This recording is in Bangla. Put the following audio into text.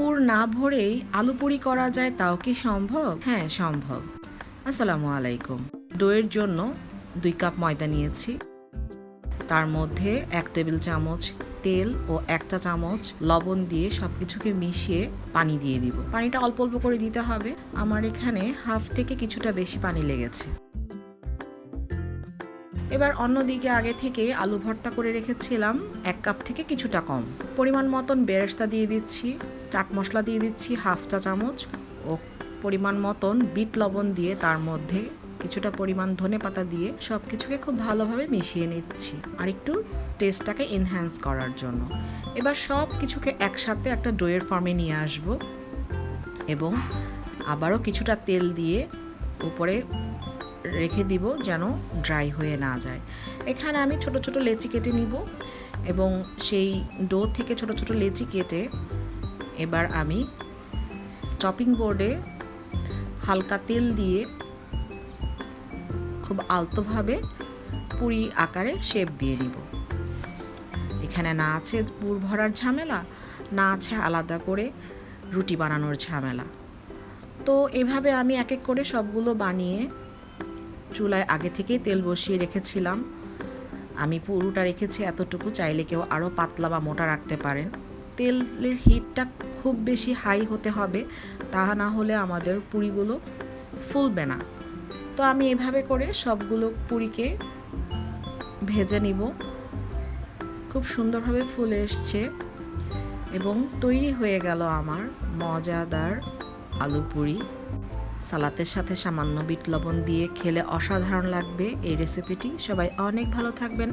পুর না ভরেই আলু পুরি করা যায়, তাও কি সম্ভব? হ্যাঁ, সম্ভব। আসসালামু আলাইকুম। দইয়ের জন্য 2 কাপ ময়দা নিয়েছি। তার মধ্যে 1 টেবিল চামচ তেল ও 1 চা চামচ লবণ দিয়ে সব কিছুকে মিশিয়ে পানি দিয়ে দিব। পানিটা অল্প অল্প করে দিতে হবে। আমার এখানে হাফ থেকে কিছুটা বেশি পানি লেগেছে। এবার অন্যদিকে আগে থেকে আলু ভর্তা করে রেখেছিলাম 1 কাপ থেকে কিছুটা কম। পরিমাণ মতন বেরেস্তা দিয়ে দিচ্ছি, চাট মশলা দিয়ে দিচ্ছি হাফ চা চামচ ও পরিমাণ মতন বিট লবণ দিয়ে তার মধ্যে কিছুটা পরিমাণ ধনেপাতা দিয়ে সব কিছুকে খুব ভালোভাবে মিশিয়ে নিচ্ছি আর একটু টেস্টটাকে এনহ্যান্স করার জন্য। এবার সব কিছুকে একসাথে একটা ডোয়ের ফর্মে নিয়ে আসব এবং আবারও কিছুটা তেল দিয়ে উপরে রেখে দিব যেন ড্রাই হয়ে না যায়। এখানে আমি ছোট ছোট লেচি কেটে নিব এবং সেই ডো থেকে ছোট ছোট লেচি কেটে এবার আমি চপিং বোর্ডে হালকা তেল দিয়ে খুব আলতোভাবে পুরি আকারে শেপ দিয়ে নিব। এখানে না আছে পুর ভরার ঝামেলা, না আছে আলাদা করে রুটি বানানোর ঝামেলা। তো এভাবে আমি এক এক করে সবগুলো বানিয়ে চুলায় আগে থেকেই তেল বসিয়ে রেখেছিলাম। আমি পুরোটা রেখেছি এতটুকু, চাইলে কেউ আরও পাতলা বা মোটা রাখতে পারেন। তেলের হিটটা খুব বেশি হাই হতে হবে, তা না হলে আমাদের পুরিগুলো ফুলবে না। তো আমি এভাবে করে সবগুলো পুরিকে ভেজে নিব। খুব সুন্দরভাবে ফুলে এসছে এবং তৈরি হয়ে গেল আমার মজাদার আলু পুরি। সালাতের সাথে সামান্য বিট লবণ দিয়ে খেলে অসাধারণ লাগবে এই রেসিপিটি। সবাই অনেক ভালো থাকবেন।